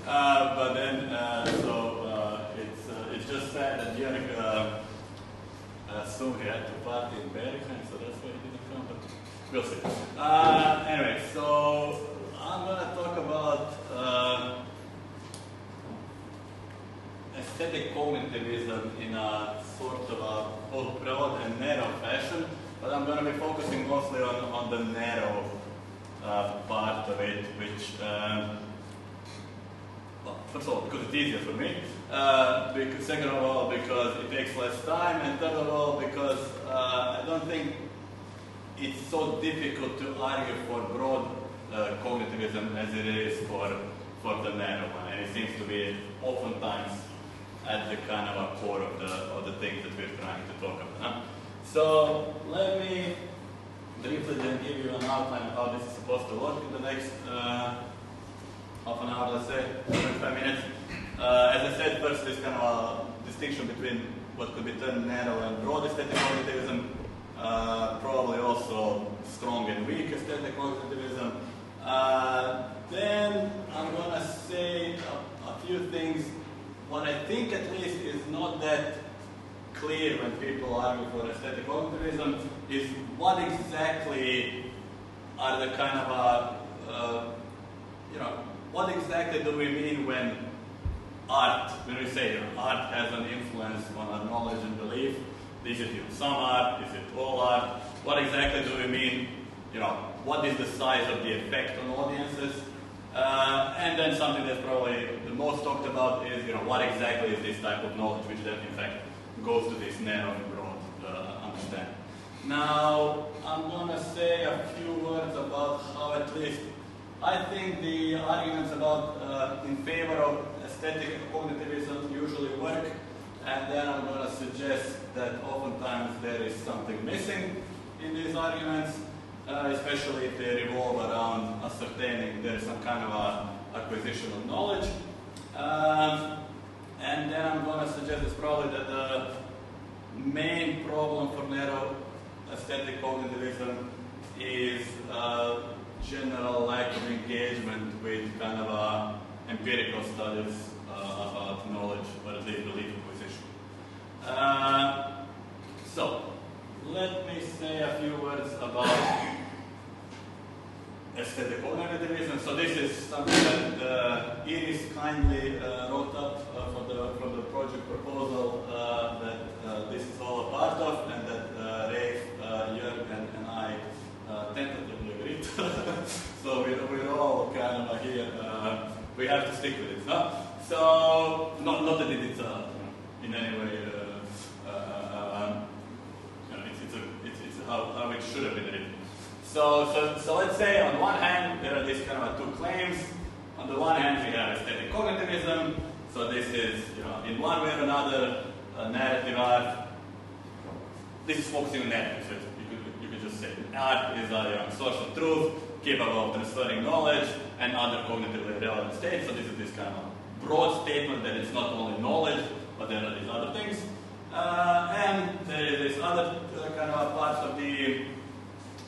But then, it's just sad that Rijeka soon he had to party in Bergen, so that's why he didn't come, but we'll see. Anyway, so I'm going to talk about aesthetic cognitivism in a sort of a both broad and narrow fashion, but I'm going to be focusing mostly on the narrow part of it, which, well, first of all, because it's easier for me, second of all, because it takes less time, and third of all, because I don't think it's so difficult to argue for broad cognitivism as it is for the narrow one, and it seems to be oftentimes at the kind of a core of the things that we're trying to talk about. So let me briefly then give you an outline of how this is supposed to work in the next half an hour, let's say, 25 minutes. As I said, first there's kind of a distinction between what could be termed narrow and broad aesthetic cognitivism, probably also strong and weak aesthetic cognitivism. Then I'm going to say a few things. What I think at least is not that clear when people argue for aesthetic cognitivism is what exactly are the kind of what exactly do we mean when we say art has an influence on our knowledge and belief? Is it some art? Is it all art? What exactly do we mean? What is the size of the effect on audiences? And then something that's probably the most talked about is, what exactly is this type of knowledge, which then in fact goes to this narrow and broad understanding. Now, I'm going to say a few words about how at least I think the arguments about in favor of aesthetic cognitivism usually work, and then I'm going to suggest that oftentimes there is something missing in these arguments, especially if they revolve around ascertaining there is some kind of a acquisition of knowledge. And then I'm going to suggest it's probably that the main problem for narrow aesthetic cognitivism is general lack of engagement with kind of empirical studies about knowledge, or at least belief acquisition. So, let me say a few words about aesthetic cognitivism. So this is something that Iris kindly wrote up for the project proposal that this is all a part of, and that Rafe, Jörg, and I tentatively agreed. So we're all kind of here. We have to stick with it, no? So not that it's in any way it's how it should have been written. So let's say on one hand there are these kind of two claims. On the one hand we have aesthetic cognitivism. So this is in one way or another narrative art. This is focusing on narrative. So you could just say art is a source of truth, capable of transferring knowledge and other cognitively relevant states. So this is this kind of broad statement that it's not only knowledge, but there are these other things. And there is this other kind of part of the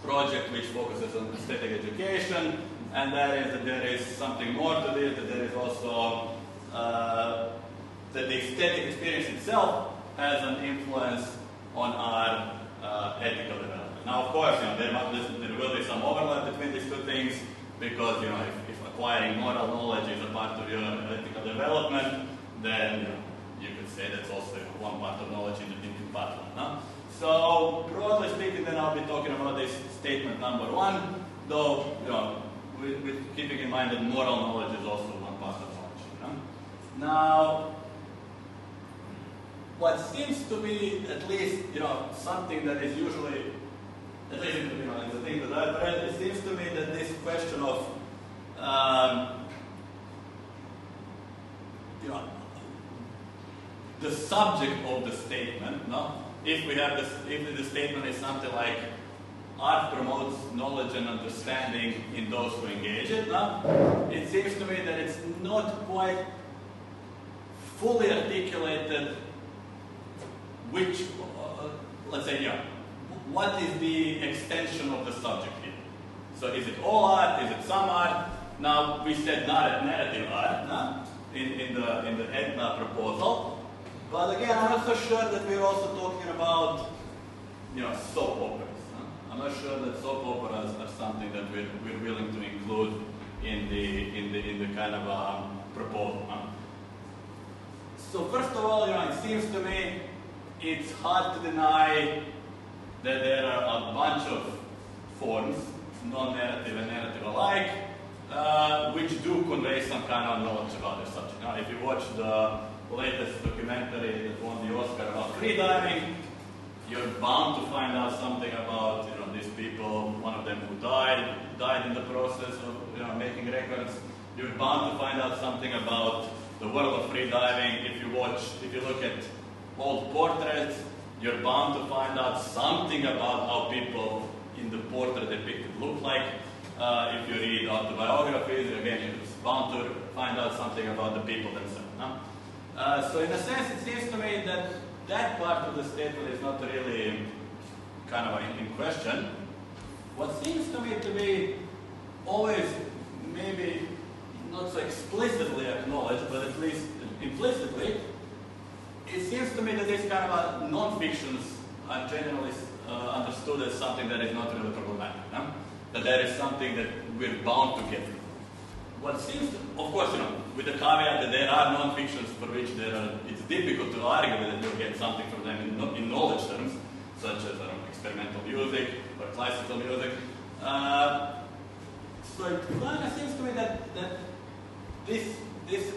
project which focuses on aesthetic education, and that is that there is something more to this, that there is also that the aesthetic experience itself has an influence on our ethical development. Now, of course, there will be some overlap between these two things, because if acquiring moral knowledge is a part of your ethical development, then you could say that's also one part of knowledge in part one. Huh? So, broadly speaking, then I'll be talking about this statement number one, though with keeping in mind that moral knowledge is also one part of knowledge. Now, what seems to be at least something that is usually, at least in the thing that I've read, it seems to me that this question of the subject of the statement, no? If the statement is something like art promotes knowledge and understanding in those who engage it, no? It seems to me that it's not quite fully articulated which, let's say, what is the extension of the subject here? So is it all art? Is it some art? Now we said not a narrative art, no? in the EDNA proposal, but again, I'm not so sure that we're also talking about, soap operas. No? I'm not sure that soap operas are something that we're willing to include in the kind of proposal. No? So first of all, it seems to me it's hard to deny that there are a bunch of forms, non-narrative and narrative alike, which do convey some kind of knowledge about the subject. Now, if you watch the latest documentary that won the Oscar about freediving, you're bound to find out something about these people. One of them who died in the process of making records. You're bound to find out something about the world of freediving. If you look at old portraits, you're bound to find out something about how people in the portrait depicted look like. If you read autobiographies, again, you're bound to find out something about the people themselves. No? So in a sense, it seems to me that that part of the statement is not really kind of in question. What seems to me to be always maybe not so explicitly acknowledged, but at least implicitly, it seems to me that these kind of non-fictions are generally understood as something that is not really problematic. No? That there is something that we're bound to get. What seems to, of course, with the caveat that there are non-fictions for which it's difficult to argue that you'll get something from them in knowledge terms, such as experimental music or classical music. So it kind of seems to me that this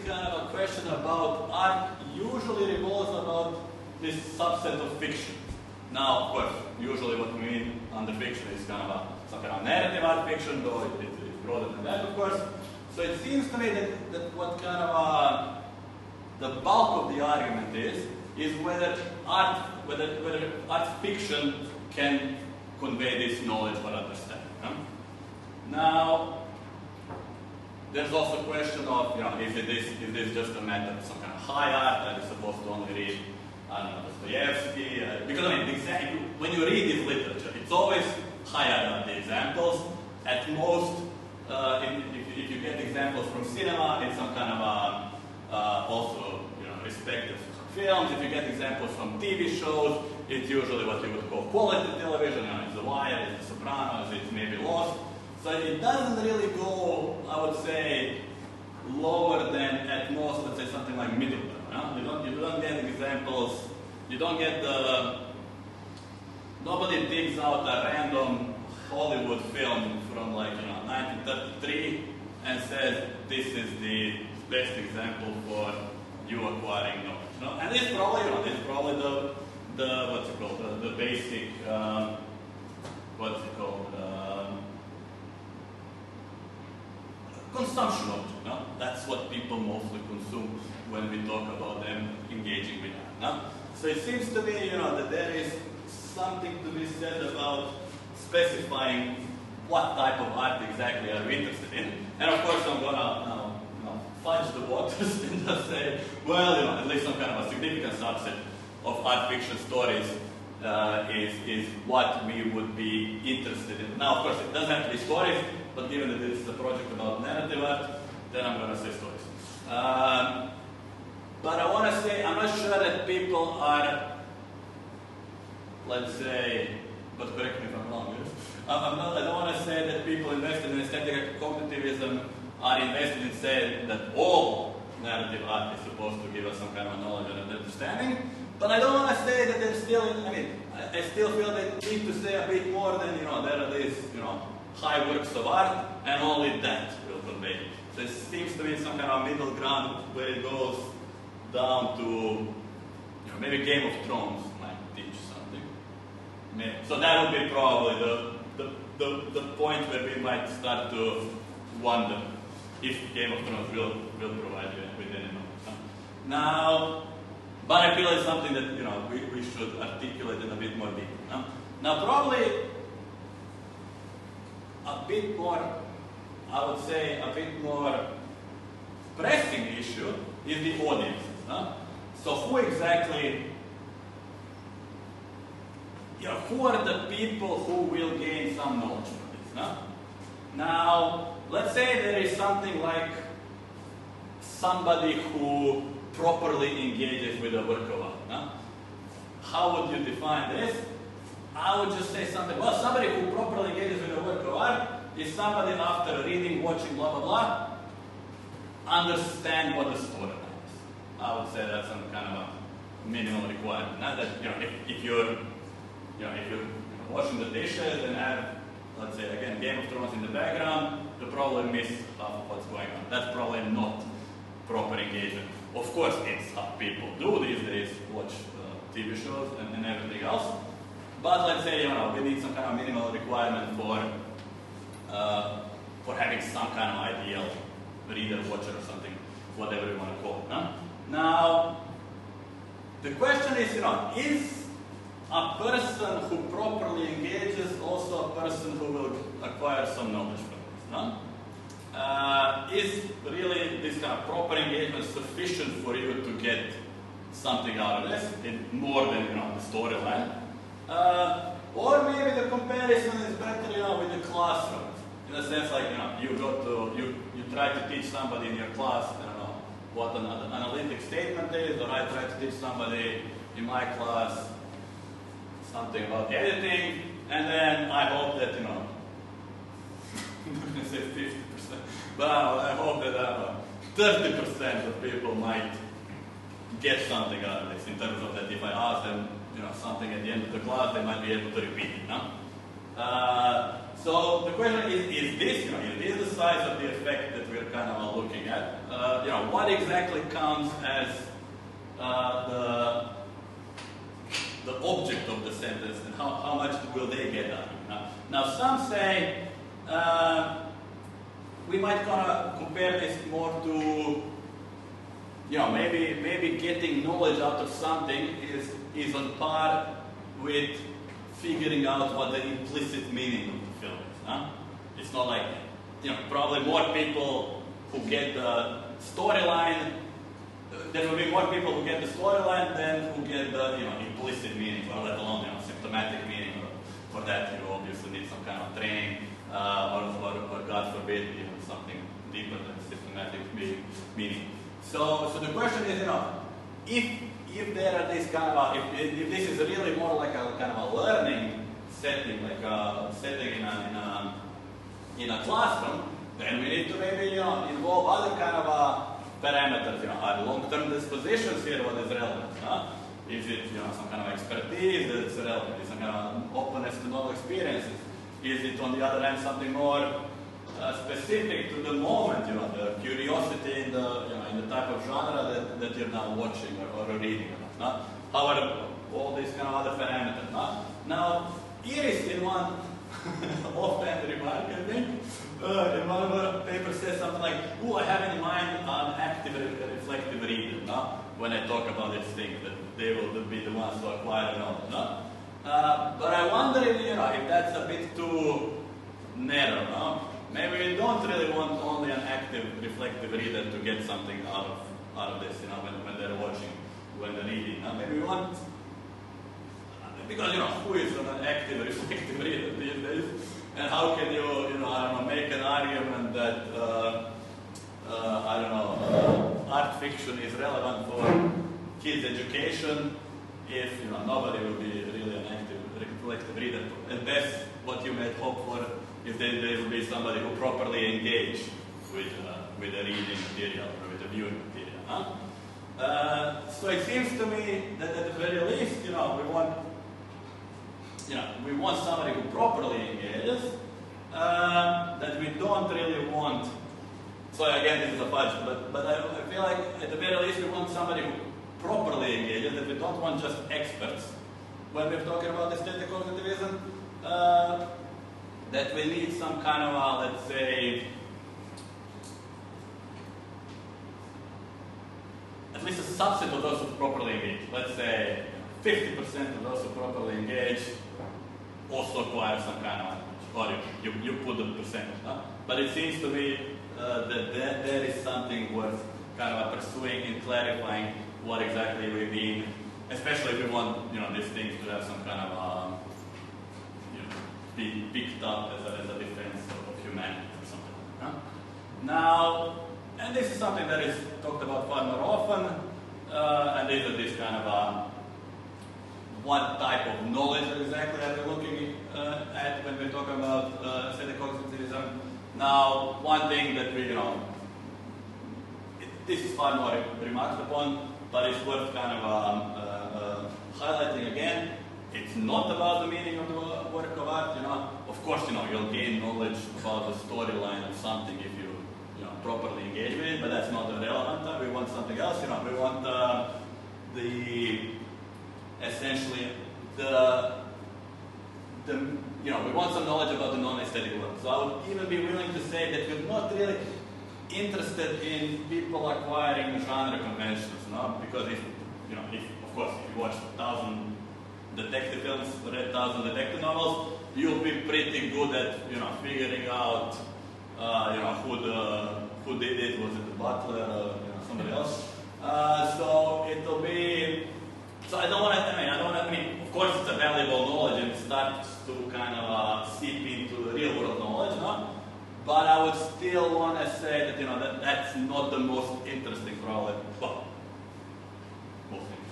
kind of a question about art usually revolves about this subset of fiction. Now, of course, usually what we mean under fiction is kind of some kind of narrative art fiction, though it's broader than that, of course. So it seems to me that what kind of the bulk of the argument is whether art fiction can convey this knowledge or understanding. Huh? Now, there's also a question of, is this just a matter of some kind of high art that is supposed to only read, I don't know, Dostoevsky? Because when you read this literature, it's always higher than the examples. At most, if you get examples from cinema, it's some kind of also respected films. If you get examples from TV shows, it's usually what you would call quality television. It's The Wire, it's The Sopranos, it's maybe Lost. So it doesn't really go, I would say, lower than at most, let's say something like middle term. You don't get examples. You don't get nobody digs out a random Hollywood film from 1933 and says this is the best example for you acquiring knowledge. And this is probably the what's it called, the basic consumption object. No? That's what people mostly consume when we talk about them engaging with art. No? So it seems to me, that there is something to be said about specifying what type of art exactly are we interested in. And of course, I'm gonna fudge the waters and just say, well, at least some kind of a significant subset of art fiction stories is what we would be interested in. Now, of course, it doesn't have to be stories, but given that this is a project about narrative art, then I'm going to say stories. But I want to say, I'm not sure that people are, let's say, but correct me if I'm wrong, I don't want to say that people invested in aesthetic cognitivism are invested in saying that all narrative art is supposed to give us some kind of knowledge and understanding. But I don't want to say that there's still, I still feel that they need to say a bit more than, there are these, high works of art, and only that will convey. So it seems to me some kind of middle ground where it goes down to, maybe Game of Thrones might teach something. So that would be probably the point where we might start to wonder if Game of Thrones will provide you with any knowledge. Now, but I feel it's something that we should articulate in a bit more detail. Now, probably a bit more, I would say, a bit more pressing issue is the audiences. So who exactly, who are the people who will gain some knowledge from this? Now, let's say there is something like somebody who properly engages with a work of art. No? How would you define this? I would just say something, well, somebody who properly engages with a work of art is somebody after reading, watching, blah, blah, blah, understand what the storyline is. I would say that's some kind of a minimal requirement. Not that, if you're washing the dishes and have, let's say, again, Game of Thrones in the background, you probably miss half of what's going on. That's probably not proper engagement. Of course, it's how people do these days, watch TV shows and everything else. But let's say, we need some kind of minimal requirement for having some kind of ideal reader, watcher, or something, whatever you want to call it. Huh? Now, the question is, is a person who properly engages also a person who will acquire some knowledge from this? No? Is really this kind of proper engagement sufficient for you to get something out of this, more than the storyline? Or maybe the comparison is better, with the classroom. In a sense, like you try to teach somebody in your class, I don't know what an analytic statement is, or I try to teach somebody in my class something about editing, and then I hope that I'm going to say 50%, but I hope that 30% of people might get something out of this, in terms of that if I ask them something at the end of the class, they might be able to repeat it. No? So the question is this, is this the size of the effect that we're kind of looking at? What exactly counts as the object of the sentence, and how much will they get out of it? Now some say we might kind of compare this more to maybe getting knowledge out of something is on par with figuring out what the implicit meaning of the film is. Huh? It's not like, probably more people who get the storyline, there will be more people who get the storyline than who get the implicit meaning, or let alone symptomatic meaning. For that, you obviously need some kind of training, or God forbid, something deeper than systematic meaning. So the question is, if there are these kind of if this is really more like a kind of a learning setting, like a setting in a classroom, then we need to maybe involve other kind of parameters. Are long-term dispositions here what is relevant? Is it some kind of expertise that's relevant? Is it some kind of openness to novel experiences? Is it, on the other hand, something more specific to the moment, the curiosity in the type of genre that you're now watching or reading about? How are all these kind of other parameters? Now, Iris in one offhand remark, I think, in one of her papers says something like, I have in mind an active reflective reader, when I talk about these things, that they will be the ones who acquire knowledge. But I wonder if that's a bit too narrow. Maybe we don't really want only an active reflective reader to get something out of this, when they're watching, when they're reading. Maybe we want, because who is an active reflective reader these days? And how can you, make an argument that art fiction is relevant for kids' education if nobody will be really an active reflective reader? At best, what you may hope for is that there will be somebody who properly engage with the reading material or with the viewing material. So it seems to me that at the very least, we want somebody who properly engages. That we don't really want. So again, this is a fudge, but I feel like at the very least we want somebody who properly engages. That we don't want just experts when we're talking about aesthetic cognitivism. That we need some kind of let's say, at least a subset of those who properly engage. Let's say 50% of those who properly engage also acquire some kind of knowledge, or you put the percentage. But it seems to me that there is something worth kind of pursuing and clarifying what exactly we mean, especially if we want these things to have some kind of be picked up as a defense of humanity. Now, and this is something that is talked about far more often, and these are this kind of what type of knowledge exactly are we looking at when we talk about aesthetic cognitivism. Now, one thing that we, this is far more remarked upon, but it's worth kind of highlighting again. It's not about the meaning of the work of art, Of course, you'll gain knowledge about the storyline of something if you, properly engage with it, but that's not relevant. We want something else, We want essentially we want some knowledge about the non-aesthetic world. So I would even be willing to say that we're not really interested in people acquiring genre conventions, Because if of course, if you watch 1,000 detective films, read 1,000 detective novels, you'll be pretty good at, figuring out, who did it. Was it the butler or somebody else? So it'll be. So I don't want to. Of course, it's a valuable knowledge and it starts to kind of seep into the real world knowledge, But I would still want to say that that's not the most interesting problem. Well, most things.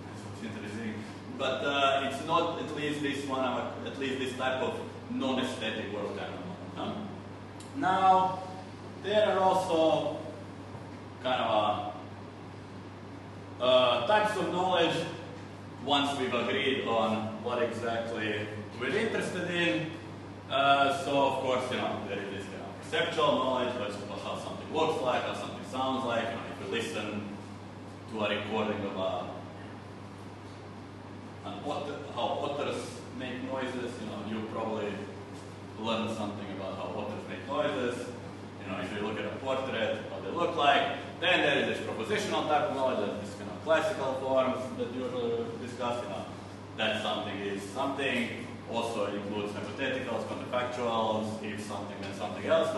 That's what's interesting. But it's not at least this one, at least this type of non-aesthetic world kind of. Now, there are also kind of types of knowledge. Once we've agreed on what exactly we're interested in, so of course, there is this perceptual knowledge, about how something looks like, how something sounds like. If you listen to a recording of how otters make noises, you probably learn something about how otters make noises. If you look at a portrait, what they look like. Then there is this propositional type of knowledge, this kind of classical forms that usually discuss. That something is something. Also includes hypotheticals, counterfactuals, if something then something else.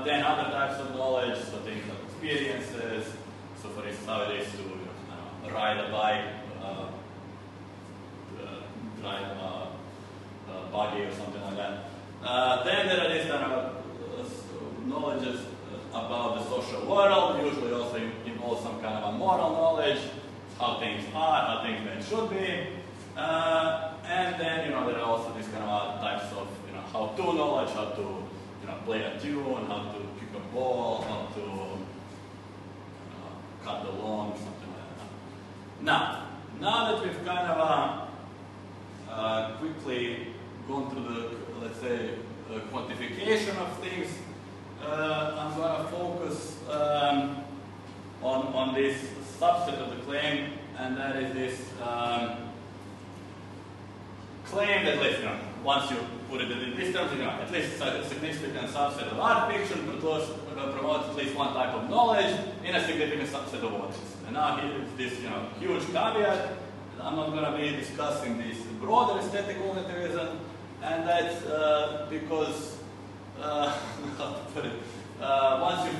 Then other types of knowledge, so things like experiences. So for instance, how it is to ride a bike, drive a buggy or something like that. Then there are these kind of knowledges about the social world, usually also involves some kind of a moral knowledge, how things are, how things should be. And then, there are also these kind of types of, how-to knowledge, how to, play a tune, how to kick a ball, how to cut the lawn, something like that. Now that we've kind of quickly gone through the, let's say, quantification of things, I'm going to focus on this subset of the claim, and that is this claim that, once you put it in these terms, at least a significant subset of art fiction promotes at least one type of knowledge in a significant subset of audience. And now here is this huge caveat. I'm not going to be discussing this broader aesthetic cognitivism, and that's because how to put it? Once you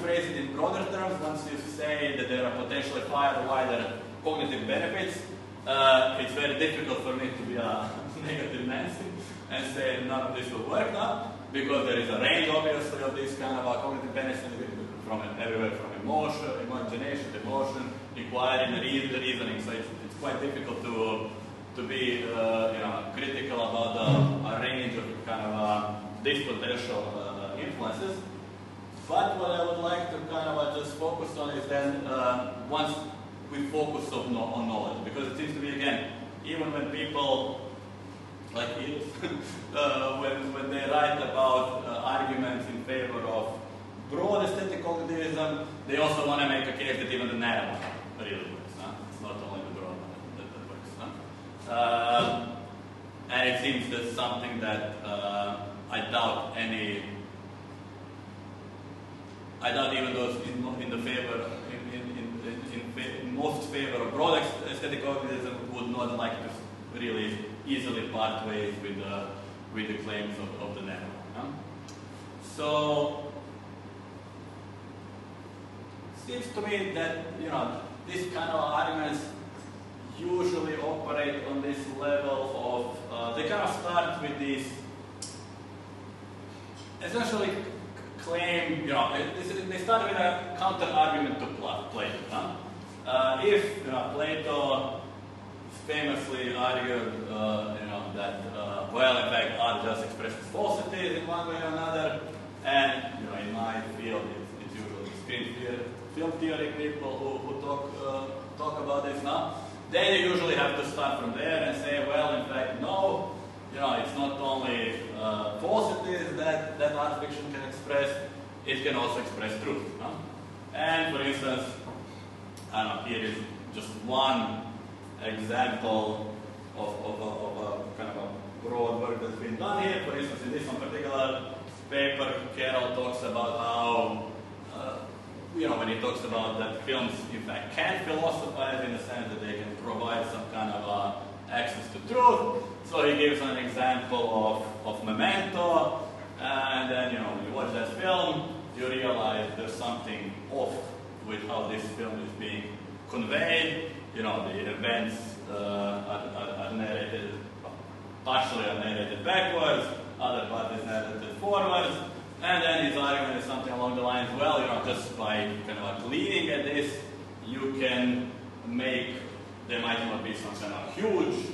phrase it in broader terms, once you say that there are potentially far wider cognitive benefits, it's very difficult for me to be a negative Nancy and say none of this will work now, because there is a range, obviously, of these kind of cognitive benefits from everywhere from imagination, emotion, inquiry, reasoning. So it's quite difficult to be critical about a range of kind of these potential influences. But what I would like to kind of just focus on is then once we focus on knowledge, because it seems to be, again, even when people like it, when they write about arguments in favor of broad aesthetic cognitivism, they also want to make a case that even the narrow one really works. It's not only the broad one that works. And it seems that's something that I doubt even those in the favor, in most favor of broad aesthetic cognitivism would not like to really easily part ways with the claims of the narrow. So it seems to me that these kind of arguments usually operate on this level of they kind of start with these essentially claim, they start with a counter argument to Plato. If Plato famously argued, that well, in fact, art just expresses falsities in one way or another, and in my field, it's usually film theory people who talk about this now. Then you usually have to start from there and say, well, in fact, no, it's not only falsities that art fiction can express, it can also express truth. And for instance, I don't know, here is just one example of a kind of a broad work that's been done here. For instance, in this one particular paper, Carroll talks about how, when he talks about that films, in fact, can philosophize in the sense that they can provide some kind of access to truth. So he gives an example of Memento, and then, when you watch that film, you realize there's something off with how this film is being conveyed. The events are narrated, partially are narrated backwards, other part is narrated forwards, and then his argument is something along the lines, well, just by kind of leaning at this, you can make, there might not be some kind of huge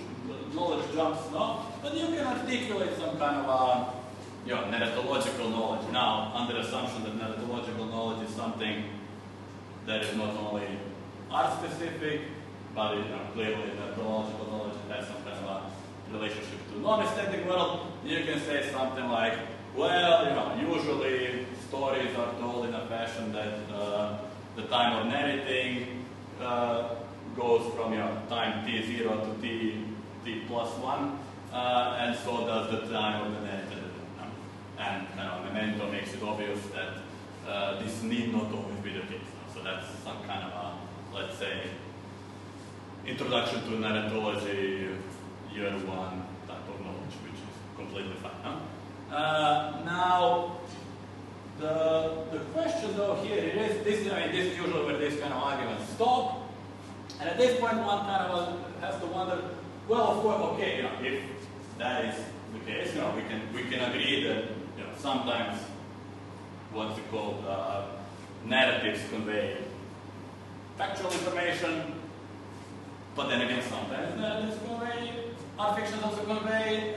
knowledge jumps, no? But you can articulate some kind of narratological knowledge. Now, under assumption that narratological knowledge is something that is not only art-specific, but clearly narratological knowledge has some kind of a relationship to non-aesthetic world, you can say something like, well, usually stories are told in a fashion that the time of narrating goes from time t0 to t plus 1, and so does the time of the narrator. And Memento makes it obvious that this need not always be the case. So that's some kind of a, let's say, introduction to narratology year 1 type of knowledge, which is completely fine. Now, the question though here is, this is usually where these kind of arguments stop, and at this point one kind of has to wonder, well, of course, okay, if that is the case, we can agree that sometimes what's it called, narratives convey factual information, but then again sometimes narratives convey, art fictions also convey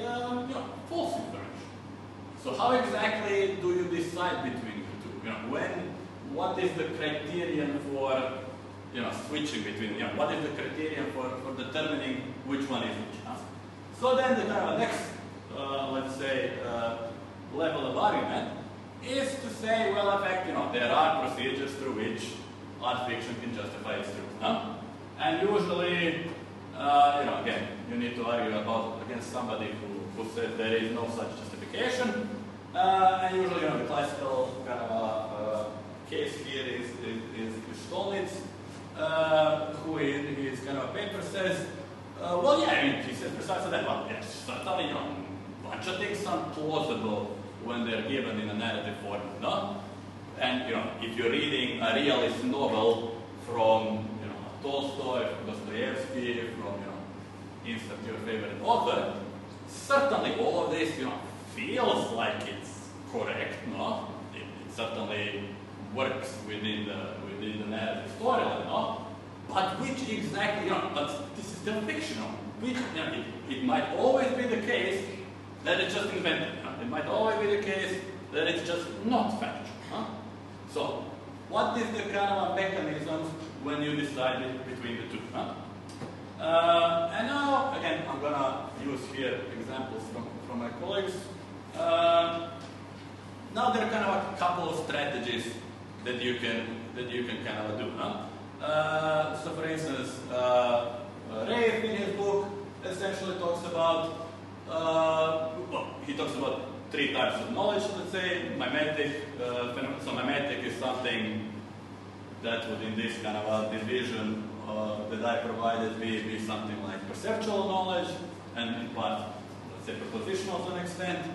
false information. So how exactly do you decide between the two? What is the criterion for switching between? What is the criterion for determining which one is which? So then the kind of next, let's say, level of argument is to say, well, in fact, there are procedures through which art fiction can justify its truth. And usually, again, you need to argue against somebody who says there is no such justification. And usually, the classical kind of case here is Stolnitz, who in his kind of paper says, well, yeah, he says precisely that. Well, yes, certainly, a bunch of things are plausible when they're given in a narrative form, no? And if you're reading a realist novel from Tolstoy, from Dostoevsky, from insert your favorite author, certainly all of this feels like it's correct, no? It certainly works within the narrative storyline, no? But which exactly, but this is still fictional. Which it might always be the case that it's just invented. It might always be the case that it's just not factual. So, what is the kind of mechanisms when you decide between the two? And now, again, I'm going to use here examples from my colleagues. Now there are kind of a couple of strategies that you can kind of do. So, for instance, Ray in his book essentially talks about he talks about 3 types of knowledge, let's say, mimetic. So mimetic is something that would, in this kind of a division that I provided, be something like perceptual knowledge, and in part, let's say, propositional to an extent.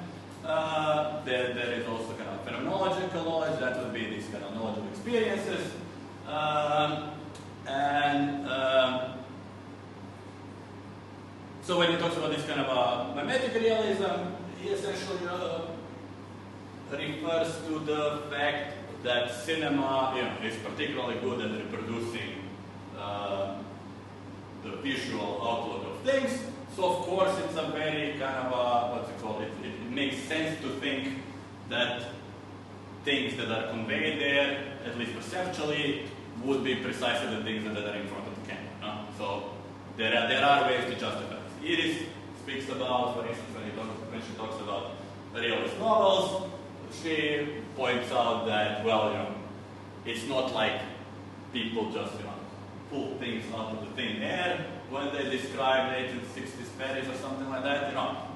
There is also kind of phenomenological knowledge, that would be this kind of knowledge of experiences. So when he talks about this kind of a mimetic realism, he essentially refers to the fact that cinema is particularly good at reproducing the visual outlook of things. So of course it's a very kind of what's it called? It makes sense to think that things that are conveyed there, at least perceptually, would be precisely the things that are in front of the camera. No? So there are ways to justify this. Iris speaks about, for instance, when she talks about realist novels, she points out that, well, it's not like people just, pull things out of the thin air when they describe 1860s Paris or something like that.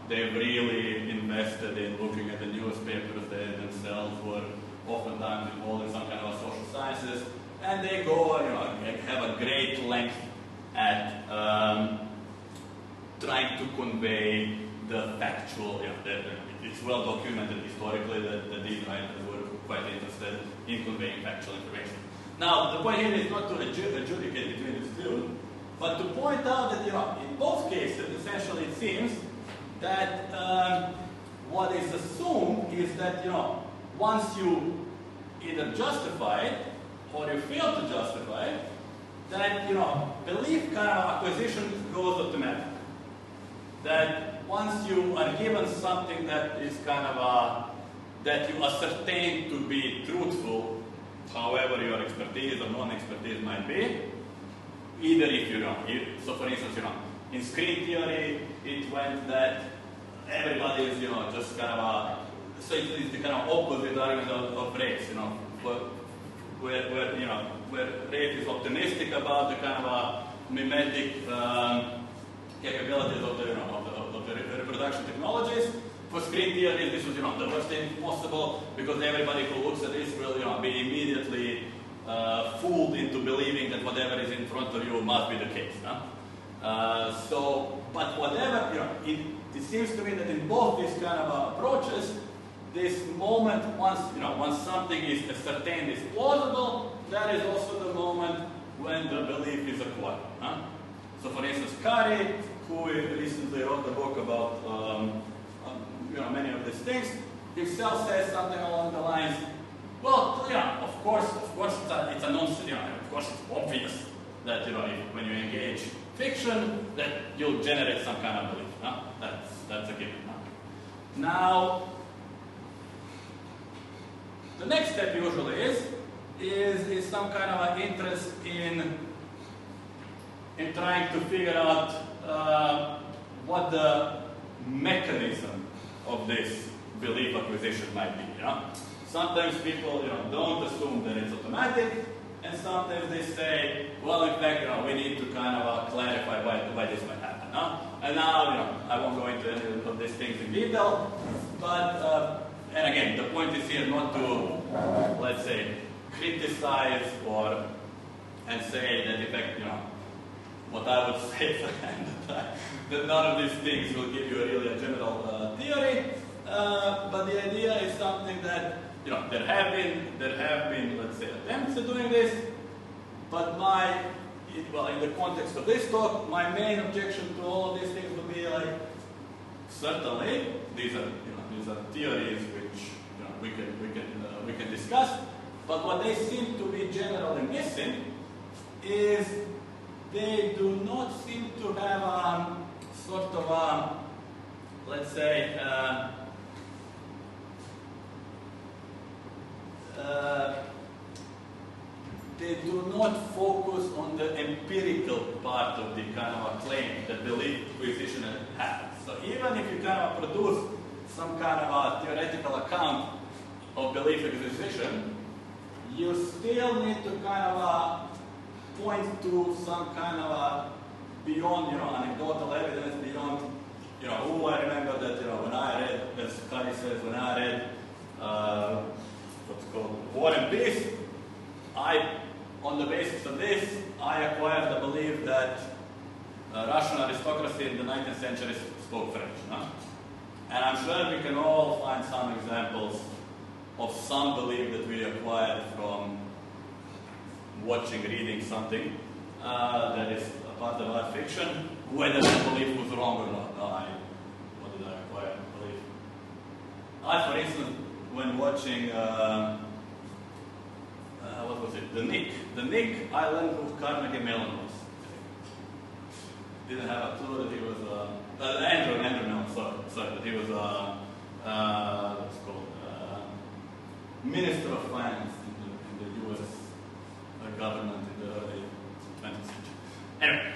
They've really invested in looking at the newspapers. They themselves were oftentimes involved in some kind of social sciences, and they go, have a great length at trying to convey the factual. It's well documented historically that these writers were quite interested in conveying factual information. Now, the point here is not to adjudicate between these two, but to point out that in both cases, essentially, it seems that what is assumed is that once you either justify it or you fail to justify it, that belief kind of acquisition goes automatic. That once you are given something that is kind of that you ascertain to be truthful, however your expertise or non-expertise might be, either if you so for instance, in screen theory, it went that everybody is, just kind of so it's the kind of opposite argument of race, where race is optimistic about the kind of mimetic capabilities of the reproduction technologies. For screen theory, this was, the worst thing possible, because everybody who looks at this will, be immediately fooled into believing that whatever is in front of you must be the case. But whatever, it seems to me that in both these kind of approaches, this moment, once something is ascertained is plausible, that is also the moment when the belief is acquired. So, for instance, Kari, who recently wrote a book about many of these things, himself says something along the lines, well, of course, it's a nonsense. Of course, it's obvious that when you engage fiction, that you'll generate some kind of belief. That's a given. Now, the next step usually is some kind of an interest in trying to figure out what the mechanism of this belief acquisition might be. Sometimes people don't assume that it's automatic, and sometimes they say, well, in fact, we need to kind of clarify why this might happen. And now, I won't go into any of these things in detail, but and again, the point is here not to, let's say, criticize and say that, in fact, what I would say that none of these things will give you really a general theory, but the idea is something that there have been, let's say, attempts at doing this, but in the context of this talk, my main objection to all of these things would be like, certainly these are theories which we can discuss, but what they seem to be generally missing is they do not seem to have a sort of a, let's say, they do not focus on the empirical part of the kind of a claim that belief acquisition happens. So even if you kind of produce some kind of a theoretical account of belief acquisition, you still need to kind of point to some kind of a beyond, anecdotal evidence, beyond, I remember that, when I read, as Kari says, when I read, what's called War and Peace, on the basis of this, I acquired the belief that Russian aristocracy in the 19th century spoke French. And I'm sure we can all find some examples of some belief that we acquired from watching, reading something that is a part of our fiction, whether that belief was wrong or not. What did I acquire? Belief. For instance, when watching what was it? The Nick I learned who Carnegie Mellon was. Didn't have a clue that he was Andrew Mellon. Sorry, that he was what's it called Minister of Finance in the U.S. Government in the early 20th century. Anyway,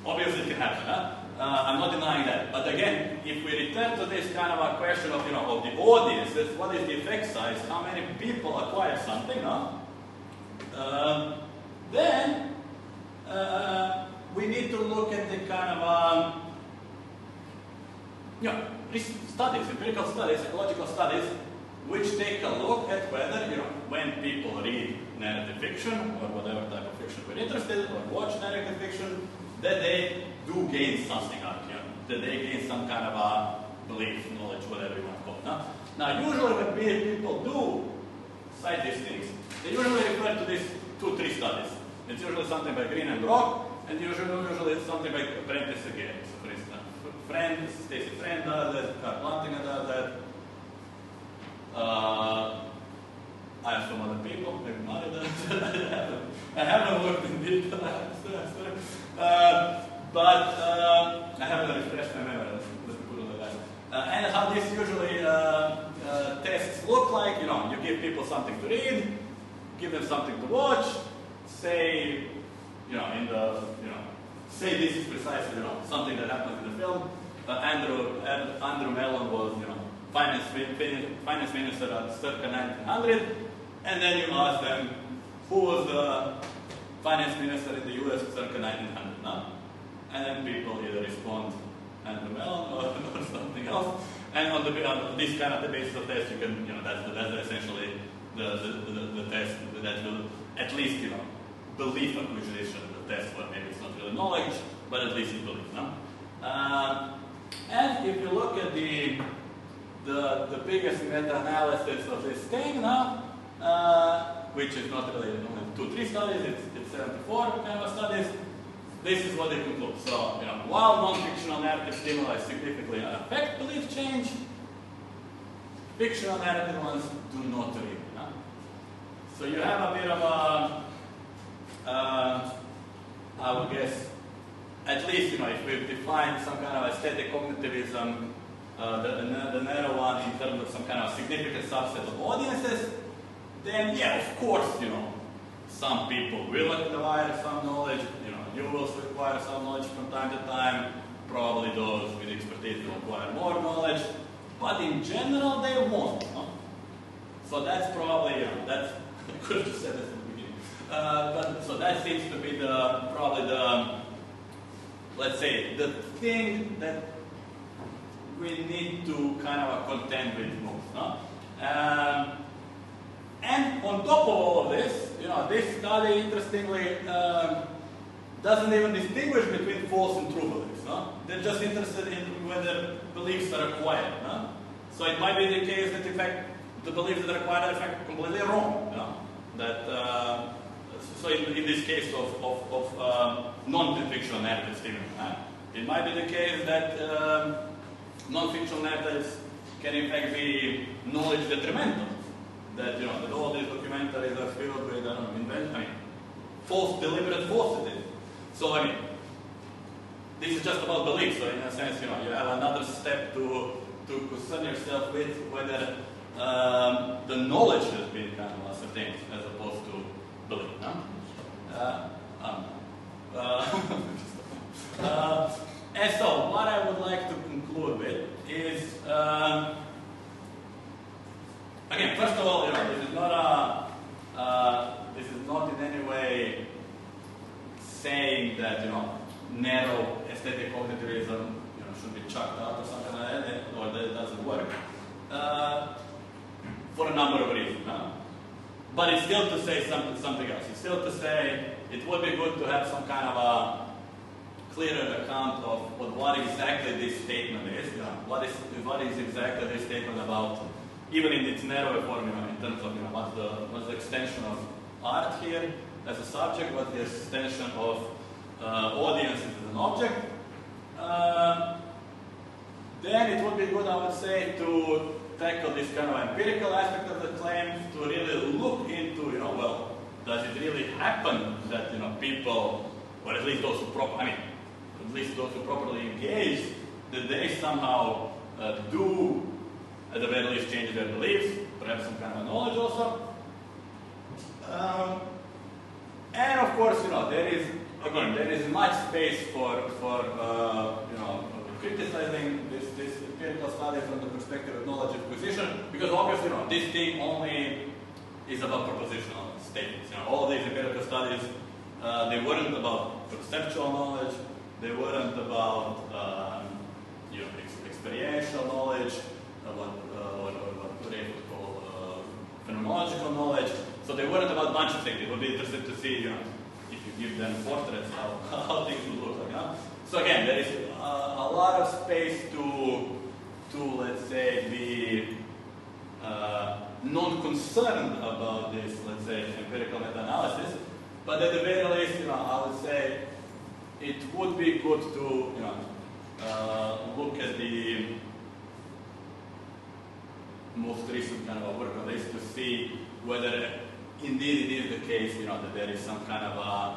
obviously it can happen. Huh? I'm not denying that. But again, if we return to this kind of a question of of the audiences, what is the effect size? How many people acquire something? Then we need to look at the kind of studies, empirical studies, psychological studies, which take a look at whether when people read narrative fiction or whatever type of fiction we're interested in, or watch narrative fiction, that they do gain something out of it, that they gain some kind of a belief, knowledge, whatever you want to call it. Now usually when people do cite these things, they usually refer to these 2-3 studies. It's usually something by Green and Brock, and usually it's something by Prentice again. So for instance, Stacy Friend does that, Carl Plantinga does that. I have some other people, maybe Mario does that. I haven't looked in detail, but I haven't refreshed my memory. Let's put it like that. And how this usually tests look like, you give people something to read, give them something to watch, say, say this is precisely, something that happens in the film. Andrew Mellon was, finance minister at circa 1900, and then you ask them who was the finance minister in the U.S. circa 1900, no? And then people either respond Andrew Mellon or something else. And on this kind of the basis of test, you can, that's essentially the test that will at least, belief acquisition, the test, but maybe it's not really knowledge, but at least it's belief, no? And if you look at the biggest meta-analysis of this thing now, which is not really only 2-3 studies, it's 74 kind of studies. This is what they conclude. So, while non-fictional narrative stimuli significantly affect belief change, fictional narrative ones do not really. So you have a bit of I would guess, at least, if we've defined some kind of aesthetic cognitivism, the narrow one in terms of some kind of significant subset of audiences, then yeah, of course, some people will acquire some knowledge, you will acquire some knowledge from time to time, probably those with expertise will acquire more knowledge, but in general they won't. So that's probably, that's, I could have just said this in the beginning. So that seems to be probably let's say, the thing that we need to kind of contend with most. And on top of all of this, this study, interestingly, doesn't even distinguish between false and true beliefs. They're just interested in whether beliefs are acquired. So it might be the case that, in fact, the beliefs that are acquired are, in fact, completely wrong. So in this case of non-fictional narrative stimuli, it might be the case that non-fictional narratives can, in fact, be knowledge detrimental. That that all these documentaries are filled with false, deliberate falsities. So this is just about belief. So in a sense, you have another step to concern yourself with whether the knowledge has been kind of ascertained as opposed to belief. And so, what I would like to conclude with is. Again, first of all, this is not in any way saying that narrow aesthetic cognitivism should be chucked out or something like that, or that it doesn't work for a number of reasons. But it's still to say something else. It's still to say it would be good to have some kind of a clearer account of what exactly this statement is. What is exactly this statement about? Even in its narrower form, in terms of what's the extension of art here as a subject, what's the extension of audiences as an object, then it would be good, I would say, to tackle this kind of empirical aspect of the claim, to really look into, well, does it really happen that, people, or at least those who properly engage, that they somehow do, at the very least, change their beliefs, perhaps some kind of knowledge also. And of course, there is much space for criticizing this empirical study from the perspective of knowledge acquisition, because obviously, this thing only is about propositional statements. All of these empirical studies, they weren't about conceptual knowledge, they weren't about experiential knowledge, about what they would call phenomenological knowledge. So they weren't about a bunch of things. It would be interesting to see, if you give them portraits, how things would look like. So again, there is a lot of space to let's say, be non-concerned about this, let's say, empirical meta-analysis. But at the very least, I would say it would be good to, look at the most recent kind of work on this to see whether indeed it is the case, that there is some kind of a